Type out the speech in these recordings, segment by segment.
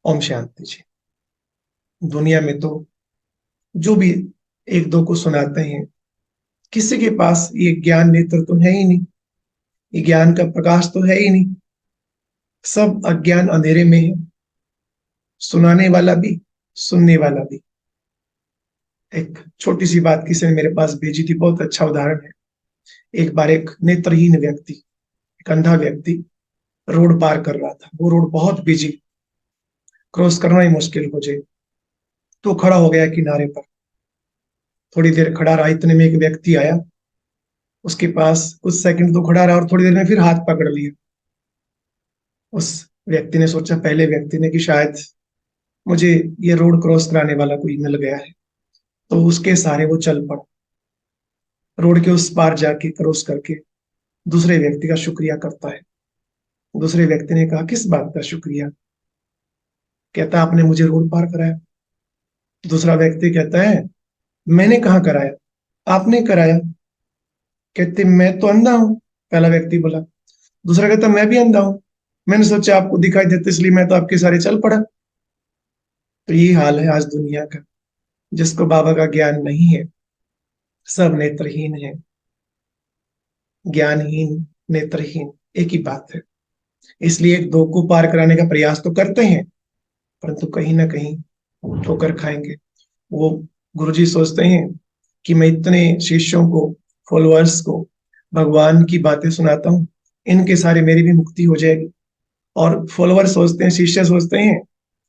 ओम शांति जी। दुनिया में तो जो भी एक दो को सुनाते हैं, किसी के पास ये ज्ञान नेत्र तो है ही नहीं, ये ज्ञान का प्रकाश तो है ही नहीं। सब अज्ञान अंधेरे में है, सुनाने वाला भी, सुनने वाला भी। एक छोटी सी बात किसी ने मेरे पास भेजी थी, बहुत अच्छा उदाहरण है। एक बार एक नेत्रहीन व्यक्ति, एक अंधा व्यक्ति रोड पार कर रहा था। वो रोड बहुत बिजी, क्रॉस करना ही मुश्किल हो जाए, तो खड़ा हो गया किनारे पर। थोड़ी देर खड़ा रहा, इतने में एक व्यक्ति आया। उसके पास कुछ सेकंड तो खड़ा रहा और थोड़ी देर में फिर हाथ पकड़ लिया। उस व्यक्ति ने सोचा, पहले व्यक्ति ने, कि शायद मुझे ये रोड क्रॉस कराने वाला कोई मिल गया है, तो उसके सहारे वो चल पड़ा। रोड के उस पार जाके क्रॉस करके दूसरे व्यक्ति का शुक्रिया करता है। दूसरे व्यक्ति ने कहा, किस बात का शुक्रिया? कहता, आपने मुझे रोड पार कराया। दूसरा व्यक्ति कहता है, मैंने कहाँ कराया, आपने कराया। कहते, मैं तो अंधा हूं, पहला व्यक्ति बोला। दूसरा कहता, मैं भी अंधा हूं, मैंने सोचा आपको दिखाई देते इसलिए मैं तो आपके सारे चल पड़ा। तो ये हाल है आज दुनिया का। जिसको बाबा का ज्ञान नहीं है, सब नेत्रहीन है। ज्ञानहीन, नेत्रहीन, एक ही बात है। इसलिए एक दो को पार कराने का प्रयास तो करते हैं, परंतु कहीं ना कहीं ठोकर खाएंगे। वो गुरुजी सोचते हैं कि मैं इतने शिष्यों को, फॉलोअर्स को भगवान की बातें सुनाता हूँ, इनके सारे मेरी भी मुक्ति हो जाएगी। और फॉलोअर सोचते हैं, शिष्य सोचते हैं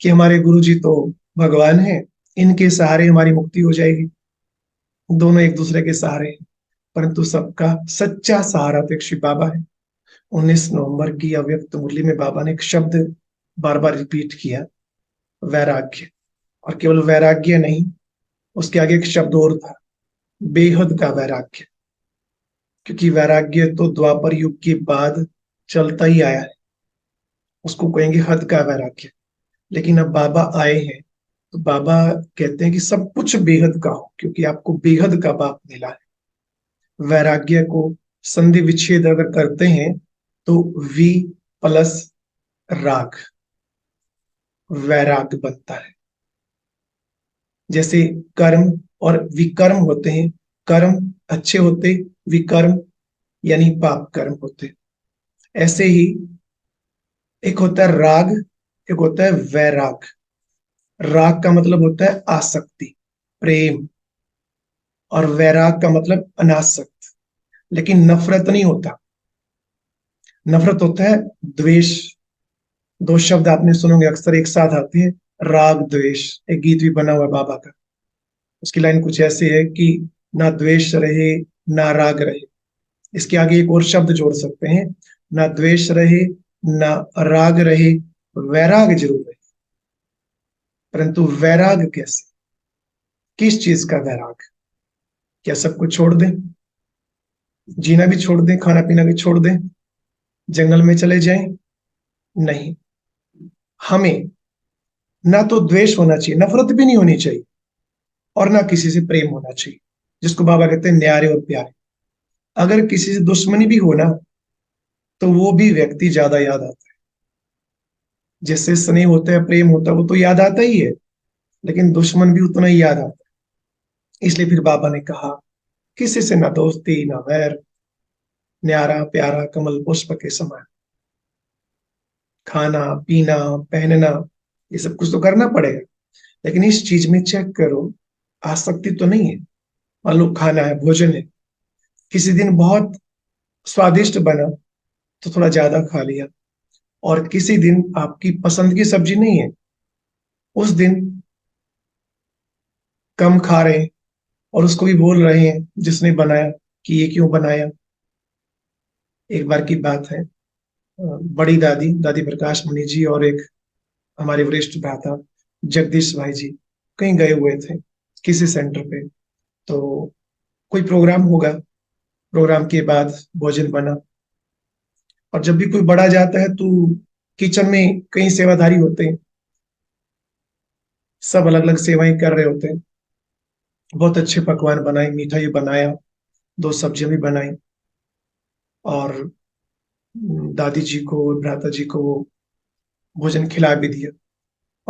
कि हमारे गुरुजी तो भगवान है, इनके सहारे हमारी मुक्ति हो जाएगी। दोनों एक दूसरे के सहारे हैं, परंतु सबका सच्चा सहारा तो एक शिव बाबा है। 19 नवंबर की अव्यक्त मुरली में बाबा ने एक शब्द बार बार रिपीट किया, वैराग्य। और केवल वैराग्य नहीं, उसके आगे एक शब्द और था, बेहद का वैराग्य। क्योंकि वैराग्य तो द्वापर युग के बाद चलता ही आया है, उसको कहेंगे हद का वैराग्य। लेकिन अब बाबा आए हैं, तो बाबा कहते हैं कि सब कुछ बेहद का हो, क्योंकि आपको बेहद का बाप मिला है। वैराग्य को संधि विच्छेद अगर करते हैं तो वी प्लस राग, वैराग बनता है। जैसे कर्म और विकर्म होते हैं, कर्म अच्छे होते, विकर्म यानी पाप कर्म होते। ऐसे ही एक होता है राग, एक होता है वैराग। राग का मतलब होता है आसक्ति, प्रेम। और वैराग का मतलब अनासक्त। लेकिन नफरत नहीं होता, नफरत होता है द्वेष। दो शब्द आपने सुनोगे अक्सर एक साथ आते हैं, राग द्वेष। एक गीत भी बना हुआ है बाबा का, उसकी लाइन कुछ ऐसी है कि ना द्वेष रहे, ना राग रहे। इसके आगे एक और शब्द जोड़ सकते हैं, ना द्वेष रहे, ना राग रहे, वैराग जरूर रहे। परंतु वैराग कैसे, किस चीज का वैराग? क्या सब कुछ छोड़ दें, जीना भी छोड़ दें, खाना पीना भी छोड़ दें, जंगल में चले जाएं? नहीं। हमें ना तो द्वेष होना चाहिए, नफरत भी नहीं होनी चाहिए, और ना किसी से प्रेम होना चाहिए, जिसको बाबा कहते हैं न्यारे और प्यारे। अगर किसी से दुश्मनी भी हो ना, तो वो भी व्यक्ति ज्यादा याद आता है। जिससे स्नेह होता है, प्रेम होता है, वो तो याद आता ही है, लेकिन दुश्मन भी उतना ही याद आता है। इसलिए फिर बाबा ने कहा, किसी से ना दोस्ती ना वैर, न्यारा प्यारा कमल पुष्प के समान। खाना पीना, पहनना, ये सब कुछ तो करना पड़ेगा, लेकिन इस चीज में चेक करो, आसक्ति तो नहीं है। मान लो खाना है, भोजन है, किसी दिन बहुत स्वादिष्ट बना तो थोड़ा ज्यादा खा लिया, और किसी दिन आपकी पसंद की सब्जी नहीं है, उस दिन कम खा रहे हैं, और उसको भी बोल रहे हैं जिसने बनाया कि ये क्यों बनाया। एक बार की बात है, बड़ी दादी, दादी प्रकाश मुनि जी, और एक हमारे वरिष्ठ भ्राता जगदीश भाई जी कहीं गए हुए थे किसी सेंटर पे। तो कोई प्रोग्राम होगा, प्रोग्राम के बाद भोजन बना। और जब भी कोई बड़ा जाता है तो किचन में कई सेवाधारी होते हैं, सब अलग अलग सेवाएं कर रहे होते हैं। बहुत अच्छे पकवान बनाए, मीठा भी बनाया, दो सब्जियां भी बनाई, और दादी जी को, भ्राता जी को भोजन खिला भी दिया।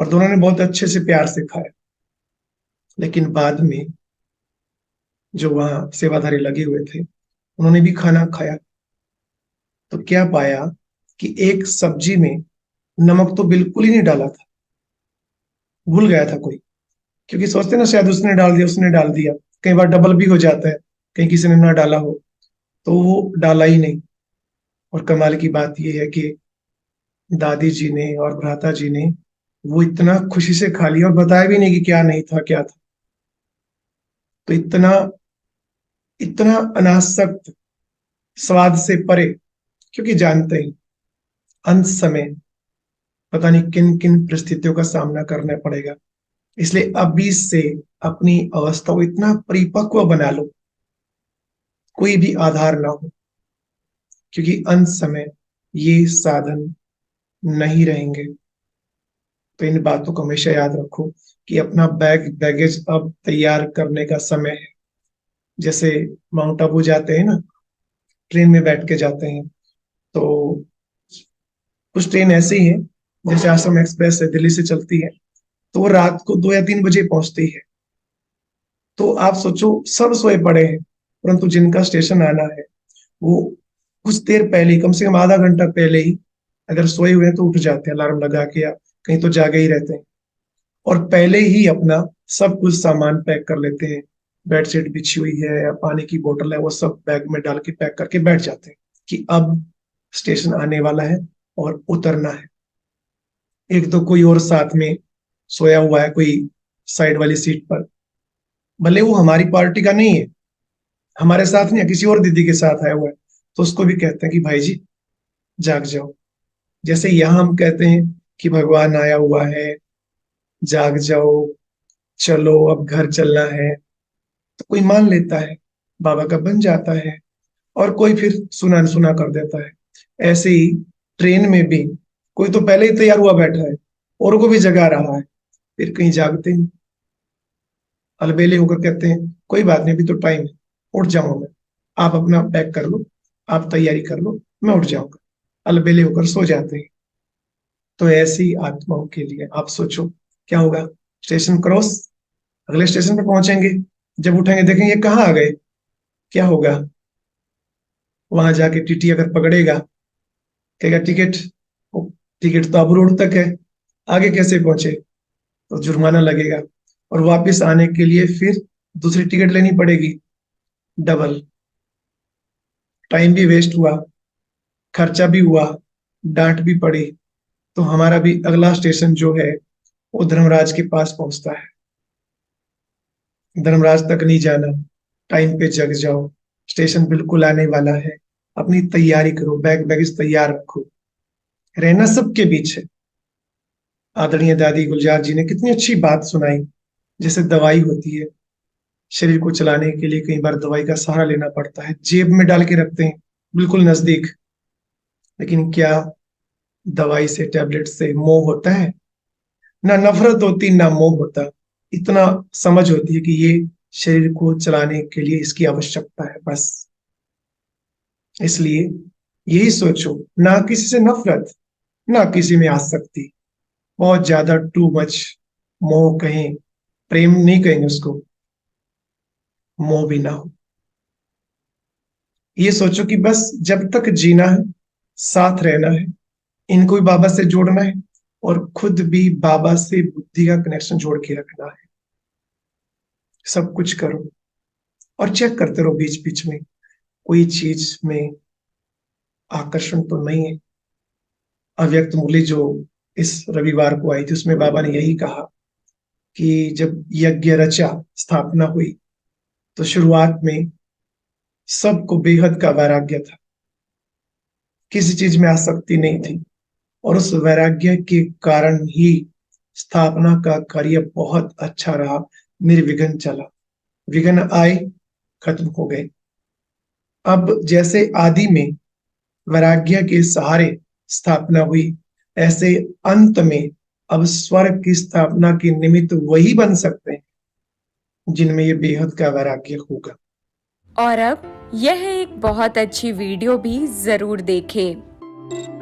और दोनों ने बहुत अच्छे से प्यार से खाया। लेकिन बाद में जो वहां सेवाधारी लगे हुए थे, उन्होंने भी खाना खाया, तो क्या पाया कि एक सब्जी में नमक तो बिल्कुल ही नहीं डाला था, भूल गया था कोई। क्योंकि सोचते ना शायद उसने डाल दिया, कई बार डबल भी हो जाता है, कहीं किसी ने ना डाला हो, तो वो डाला ही नहीं। और कमाल की बात यह है कि दादी जी ने और भ्राता जी ने वो इतना खुशी से खा लिया और बताया भी नहीं कि क्या नहीं था क्या था। तो इतना इतना अनासक्त, स्वाद से परे, क्योंकि जानते ही अंत समय पता नहीं किन किन परिस्थितियों का सामना करना पड़ेगा। इसलिए अभी से अपनी अवस्था को इतना परिपक्व बना लो, कोई भी आधार ना हो, क्योंकि अंत समय ये साधन नहीं रहेंगे। तो इन बातों को हमेशा याद रखो कि अपना बैगेज अब तैयार करने का समय है। जैसे माउंट आबू जाते हैं ना, ट्रेन में बैठ के जाते हैं, तो कुछ ट्रेन ऐसी है, जैसे आश्रम एक्सप्रेस है, दिल्ली से चलती है, तो वो रात को 2 या 3 बजे पहुंचती है। तो आप सोचो, सब सोए पड़े हैं, परंतु जिनका स्टेशन आना है वो कुछ देर पहले ही, कम से कम आधा घंटा पहले ही, अगर सोए हुए हैं तो उठ जाते हैं अलार्म लगा के, या कहीं तो जागे ही रहते हैं, और पहले ही अपना सब कुछ सामान पैक कर लेते हैं। बेडशीट बिछी हुई है या पानी की बोतल है, वो सब बैग में डाल के पैक करके बैठ जाते हैं कि अब स्टेशन आने वाला है और उतरना है। एक तो कोई और साथ में सोया हुआ है, कोई साइड वाली सीट पर, भले वो हमारी पार्टी का नहीं है, हमारे साथ नहीं है, किसी और दीदी के साथ आया हुआ है, तो उसको भी कहते हैं कि भाई जी जाग जाओ। जैसे यहाँ हम कहते हैं कि भगवान आया हुआ है, जाग जाओ, चलो अब घर चलना है, तो कोई मान लेता है, बाबा का बन जाता है, और कोई फिर सुना सुना कर देता है। ऐसे ही ट्रेन में भी कोई तो पहले ही तैयार हुआ बैठा है, और को भी जगा रहा है, फिर कहीं जागते नहीं, अलबेले होकर कहते हैं कोई बात नहीं, अभी तो टाइम है, उठ जाऊंगा मैं, आप अपना पैक कर लो, आप तैयारी कर लो, मैं उठ जाऊंगा। अलबेले होकर सो जाते हैं। तो ऐसी आत्माओं के लिए आप सोचो क्या होगा। स्टेशन क्रॉस, अगले स्टेशन पर पहुंचेंगे, जब उठेंगे देखेंगे ये कहाँ आ गए, क्या होगा। वहां जाके टीटी अगर पकड़ेगा, कहेगा टिकट, ओ, टिकट तो अब रोड तक है, आगे कैसे पहुंचे, तो जुर्माना लगेगा, और वापस आने के लिए फिर दूसरी टिकट लेनी पड़ेगी, डबल। टाइम भी वेस्ट हुआ, खर्चा भी हुआ, डांट भी पड़ी। तो हमारा भी अगला स्टेशन जो है वो धर्मराज के पास पहुंचता है। धर्मराज तक नहीं जाना, टाइम पे जग जाओ, स्टेशन बिल्कुल आने वाला है, अपनी तैयारी करो, बैग बैगेज तैयार रखो, रहना सबके बीच है। आदरणीय दादी गुलजार जी ने कितनी अच्छी बात सुनाई। जैसे दवाई होती है, शरीर को चलाने के लिए कई बार दवाई का सहारा लेना पड़ता है, जेब में डाल के रखते हैं बिल्कुल नजदीक, लेकिन क्या दवाई से, टैबलेट से मोह होता है? ना नफरत होती ना मोह होता, इतना समझ होती है कि ये शरीर को चलाने के लिए इसकी आवश्यकता है बस। इसलिए यही सोचो, ना किसी से नफरत, ना किसी में आसक्ति, बहुत ज्यादा टू मच मोह कहें, प्रेम नहीं कहेंगे उसको, मोह भी ना हो। ये सोचो कि बस जब तक जीना है, साथ रहना है, इनको भी बाबा से जोड़ना है, और खुद भी बाबा से बुद्धि का कनेक्शन जोड़ के रखना है। सब कुछ करो और चेक करते रहो बीच बीच में, कोई चीज में आकर्षण तो नहीं है। अव्यक्त मुरली जो इस रविवार को आई थी, उसमें बाबा ने यही कहा कि जब यज्ञ रचा, स्थापना हुई, तो शुरुआत में सबको बेहद का वैराग्य था, किसी चीज में आसक्ति नहीं थी, और उस वैराग्य के कारण ही स्थापना का कार्य बहुत अच्छा रहा, निर्विघ्न चला। विघ्न आए, खत्म हो गए। अब जैसे आदि में वैराग्य के सहारे स्थापना हुई, ऐसे अंत में अब स्वर्ग की स्थापना के निमित्त वही बन सकते हैं जिनमें ये बेहद का वैराग्य होगा। और अब यह एक बहुत अच्छी वीडियो भी जरूर देखें।